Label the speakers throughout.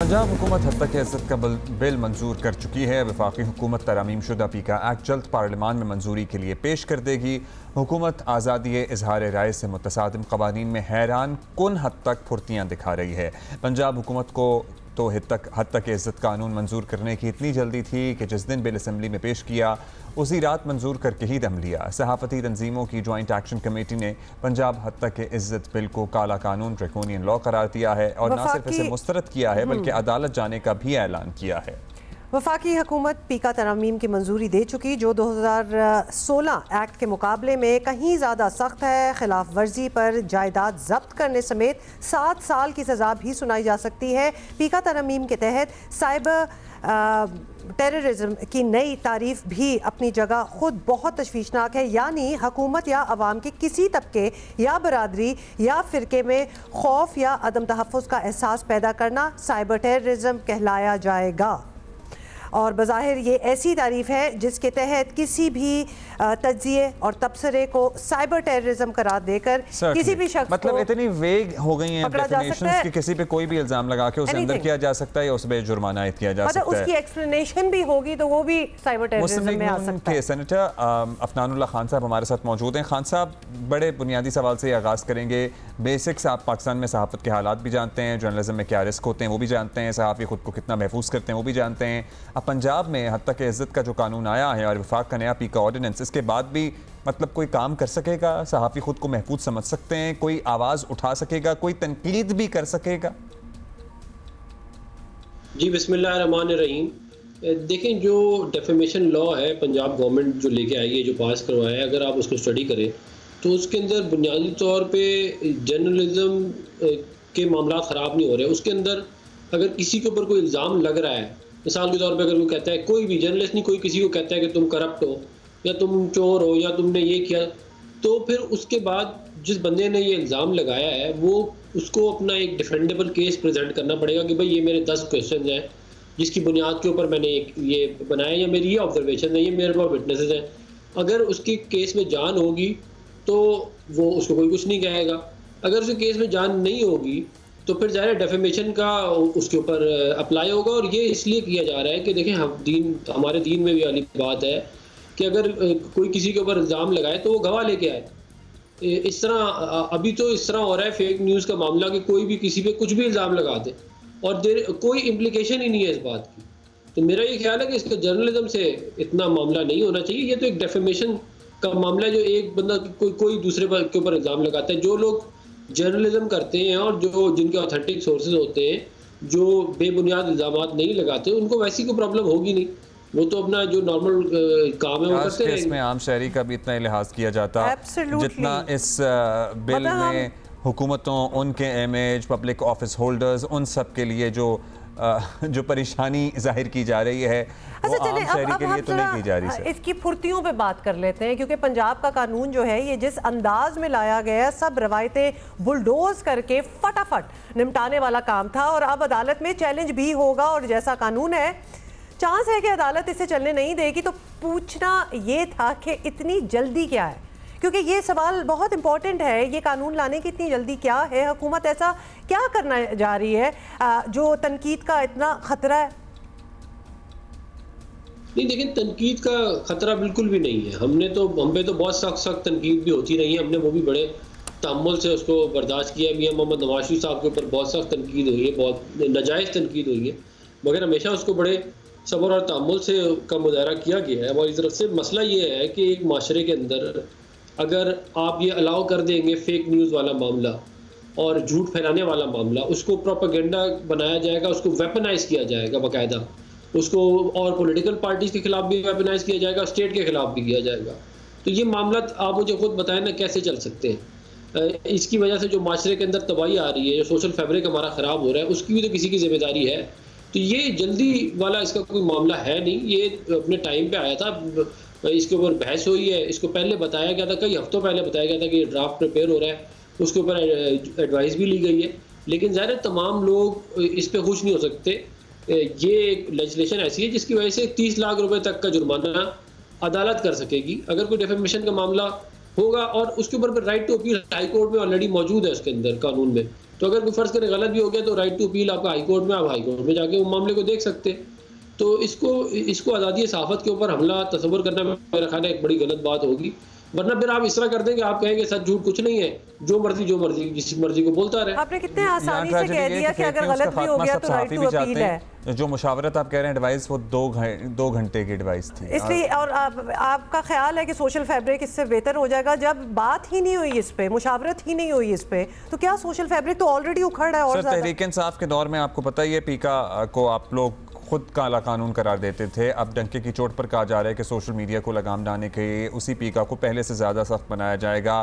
Speaker 1: पंजाब हुकूमत हद तक इज़्ज़त का बिल मंजूर कर चुकी है। वफाकी हुकूमत तरमीम शुदा पीका एक्ट जल्द पार्लिमान में मंजूरी के लिए पेश कर देगी। हुकूमत आज़ादी इजहार राय से मुतसादिम कवानीन में हैरान कुन हद तक फुर्तियाँ दिखा रही है। पंजाब हुकूमत को तो हद तक इज़्ज़त कानून मंजूर करने की इतनी जल्दी थी कि जिस दिन बिल असम्बली में पेश किया उसी रात मंजूर करके ही दम लिया। सहाफ़ती तंजीमों की जॉइंट एक्शन कमेटी ने पंजाब हद तक इज़्ज़त बिल को काला कानून ड्रैकोनियन लॉ करार दिया है और न सिर्फ इसे मुस्तरद किया है बल्कि अदालत जाने का भी ऐलान किया है।
Speaker 2: वफाकी हुकूमत पीका तरामीम की मंजूरी दे चुकी जो 2016 एक्ट के मुकाबले में कहीं ज़्यादा सख्त है। खिलाफ वर्जी पर जायदाद जब्त करने समेत 7 साल की सज़ा भी सुनाई जा सकती है। पीका तरामीम के तहत साइबर टेररिज्म की नई तारीफ भी अपनी जगह खुद बहुत तशवीशनाक है, यानी हुकूमत या अवाम के किसी तबके या बरादरी या फ़िरके में खौफ या अदम तहफ़्फ़ुज़ का एहसास पैदा करना साइबर टेररिज्म कहलाया जाएगा। और बज़ाहिर ये ऐसी तारीफ है जिसके तहत किसी भी तज्जिए और तबसरे को साइबर टेररिज्म करार देकर किसी भी शख्स
Speaker 1: मतलब इतनी वेग हो गई हैं डेफिनेशंस कि किसी पे कोई भी इल्जाम लगा के उसे अंदर किया जा सकता है या उस पे जुर्माना आयद किया जा सकता है।
Speaker 2: उसकी एक्सप्लेनेशन भी होगी तो वो भी साइबर टेररिज्म में आ सकता है।
Speaker 1: सेनेटर अफनानुल्लाह खान साहब हमारे साथ मौजूद हैं। खान साहब, बड़े बुनियादी सवाल से आगाज़ करेंगे। बेसिक्स, आप पाकिस्तान में सहाफ़त के हालात भी जानते हैं, जर्नलिज्म में क्या रिस्क होते हैं वो भी जानते हैं, सहाफ़ी खुद को कितना महफूज करते हैं वो भी जानते हैं। अब पंजाब में हद तक इज़्ज़त का जो कानून आया है और वफाक का नया पीका ऑर्डिनेंस, इसके बाद भी मतलब कोई काम कर सकेगा? सहाफ़ी खुद को महफूज समझ सकते हैं? कोई आवाज़ उठा सकेगा? कोई तनकीद भी कर सकेगा?
Speaker 3: जी, बिस्मिल्लाहिर्रहमानिर्रहीम। देखें, जो डेफेमेशन लॉ है पंजाब गवर्नमेंट जो लेके आई है, जो पास करवाया है, अगर आप उसको स्टडी करें तो उसके अंदर बुनियादी तौर पे जर्नलिज्म के मामला ख़राब नहीं हो रहे। उसके अंदर अगर किसी के ऊपर कोई इल्ज़ाम लग रहा है, मिसाल के तौर पे अगर वो कहता है, कोई भी जर्नलिस्ट नहीं, कोई किसी को कहता है कि तुम करप्ट हो या तुम चोर हो या तुमने ये किया, तो फिर उसके बाद जिस बंदे ने ये इल्ज़ाम लगाया है वो उसको अपना एक डिफेंडेबल केस प्रेजेंट करना पड़ेगा कि भाई ये मेरे 10 क्वेश्चन हैं जिसकी बुनियाद के ऊपर मैंने ये बनाया, या मेरी ये ऑब्जर्वेशन है, ये मेरे पास विटनेसेस हैं। अगर उसके केस में जान होगी तो वो उसको कोई कुछ नहीं कहेगा। अगर उसके केस में जान नहीं होगी तो फिर ज़ाहिर डेफेमेशन का उसके ऊपर अप्लाई होगा। और ये इसलिए किया जा रहा है कि देखें, हमारे दीन में भी वाली बात है कि अगर कोई किसी के ऊपर इल्ज़ाम लगाए तो वो गवाह लेके आए। इस तरह अभी तो इस तरह हो रहा है फेक न्यूज़ का मामला कि कोई भी किसी पे कुछ भी इल्ज़ाम लगा दे और कोई इम्प्लीकेशन ही नहीं है इस बात की। तो मेरा ये ख्याल है कि इसका जर्नलिज्म से इतना मामला नहीं होना चाहिए। ये तो एक डेफेमेशन का मामला है, जो एक बंदा कोई दूसरे के ऊपर इल्ज़ाम लगाता है। जो लोग जर्नलिज्म करते हैं और जिनके ऑथेंटिक सोर्सेज होते हैं, जो बेबुनियाद इल्ज़ामात नहीं लगाते, उनको वैसी कोई प्रॉब्लम होगी नहीं। वो तो अपना जो नॉर्मल काम है वो करते हैं।
Speaker 1: इसमें आम शहरी का भी इतना लिहाज किया जाता जितना इस बिल में हुकूमतों, उनके इमेज, पब्लिक ऑफिस होल्डर्स, उन सब के लिए जो परेशानी जाहिर की जा रही है वो आम शहरी के लिए तो नहीं की जा रही सर।
Speaker 2: इसकी फुर्तियों पे बात कर लेते हैं, क्योंकि पंजाब का कानून जो है ये जिस अंदाज में लाया गया, सब रवायतें बुलडोज करके फटाफट निपटाने वाला काम था और अब अदालत में चैलेंज भी होगा। और जैसा कानून है, चांस है कि अदालत इसे चलने नहीं देगी। तो पूछना ये था कि इतनी जल्दी क्या है, क्योंकि ये सवाल बहुत इंपॉर्टेंट है। ये कानून लाने की इतनी जल्दी क्या है? हुकूमत ऐसा क्या करना जा रही है जो तनकीद का इतना खतरा है?
Speaker 3: नहीं, देखिए, तनकीद का खतरा बिल्कुल भी नहीं है। हम पे तो बहुत सख्त तनकीद भी होती रही है। हमने वो भी बड़े तअम्मुल से उसको बर्दाश्त किया। मियां मोहम्मद नवाज शरीफ साहब के ऊपर बहुत सख्त तनकीद हुई है, बहुत नाजायज़ तनकीद हुई है, मगर हमेशा उसको बड़े सब्र और तअम्मुल से का मुजाहरा किया गया है हमारी तरफ से। मसला ये है कि एक माशरे के अंदर अगर आप ये अलाउ कर देंगे फेक न्यूज़ वाला मामला और झूठ फैलाने वाला मामला, उसको प्रोपेगेंडा बनाया जाएगा, उसको वेपनाइज किया जाएगा बाकायदा, उसको और पॉलिटिकल पार्टीज़ के खिलाफ भी वेपनाइज किया जाएगा, स्टेट के खिलाफ भी किया जाएगा। तो ये मामला आप मुझे खुद बताएं ना कैसे चल सकते हैं। इसकी वजह से जो माशरे के अंदर तबाही आ रही है, जो सोशल फैब्रिक हमारा ख़राब हो रहा है, उसकी भी तो किसी की जिम्मेदारी है। तो ये जल्दी वाला इसका कोई मामला है नहीं। ये अपने टाइम पे आया था, इसके ऊपर बहस हुई है, इसको पहले बताया गया था, कई हफ्तों पहले बताया गया था कि ये ड्राफ्ट प्रिपेयर हो रहा है, उसके ऊपर एडवाइस भी ली गई है। लेकिन ज़ाहिर है तमाम लोग इस पे खुश नहीं हो सकते। ये एक लेजिस्लेशन ऐसी है जिसकी वजह से 30 लाख रुपए तक का जुर्माना अदालत कर सकेगी अगर कोई डेफेमेशन का मामला होगा। और उसके ऊपर right to appeal high court में ऑलरेडी मौजूद है, उसके अंदर कानून में तो अगर कोई फ़र्ज़ करें गलत भी हो गया तो राइट टू अपील आपका हाई कोर्ट में, आप हाई कोर्ट में जाके वो मामले को देख सकते हैं। तो इसको आज़ादी सहाफ़त के ऊपर हमला तसव्वुर करना मेरा ख्याल है एक बड़ी गलत बात होगी। वरना फिर आप इस तरह कर देंगे, आप कहेंगे सच झूठ कुछ नहीं है, जो मर्जी जिस मर्जी को बोलता रहे।
Speaker 2: आपने कितने आसानी से कह दिया कि अगर गलत भी हो गया तो राइट टू अपील है।
Speaker 1: जो मुशावरत आप कह रहे हैं एडवाइस, वो 2 घंटे की एडवाइस थी
Speaker 2: इसलिए। और आपका ख्याल है कि सोशल फैब्रिक इससे बेहतर हो जाएगा? जब बात ही नहीं हुई इस पे, मुशावरत ही नहीं हुई इस पे, तो क्या सोशल फैब्रिक तो ऑलरेडी उखड़ है। और
Speaker 1: तहरीक इंसाफ के दौर में आपको पता ही है, पीका को आप लोग खुद काला कानून करार देते थे। अब डंके की चोट पर कहा जा रहा है कि सोशल मीडिया को लगाम डालने के लिए उसी पीका को पहले से ज़्यादा सख्त बनाया जाएगा।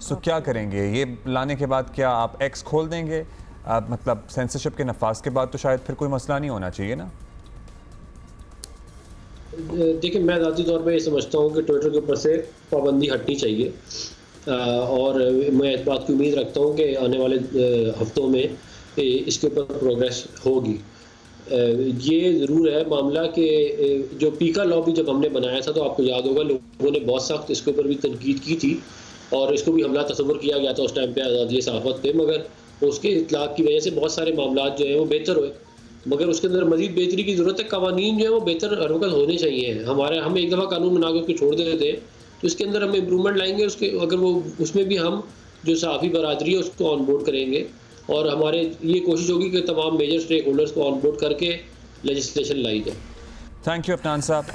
Speaker 1: सो क्या करेंगे? ये लाने के बाद क्या आप एक्स खोल देंगे? मतलब सेंसरशिप के नफाज के बाद तो शायद फिर कोई मसला नहीं होना चाहिए ना।
Speaker 3: देखिए, मैं ज़ाती तौर पे ये समझता हूँ कि ट्विटर के ऊपर से पाबंदी हटनी चाहिए, और मैं इस बात की उम्मीद रखता हूँ कि आने वाले हफ्तों में इसके ऊपर प्रोग्रेस होगी। ये ज़रूर है मामला कि जो पीका लॉ भी जब हमने बनाया था तो आपको याद होगा लोगों ने बहुत सख्त इसके ऊपर भी तनकीद की थी और इसको भी हमला तस्वुर किया गया था उस टाइम पे आज़ादी सहाफ़त पे, मगर उसके इतलाक़ की वजह से बहुत सारे मामला जो हैं वो बेहतर हुए, मगर उसके अंदर मज़ीद बेहतरी की ज़रूरत है। कवानीन जो है वो बेहतर हर वक्त होने चाहिए। हम एक दफ़ा कानून बना के छोड़ देते हैं तो इसके अंदर हम इम्प्रूवमेंट लाएंगे, उसके अगर वो उसमें भी हम जो सहाफ़ी बरादरी है उसको ऑन बोर्ड करेंगे और हमारे ये कोशिश होगी कि तमाम मेजर स्टेक होल्डर्स को ऑन बोर्ड करके लेजिस्लेशन लाई जाए।
Speaker 1: थैंक यू अफनान साहब।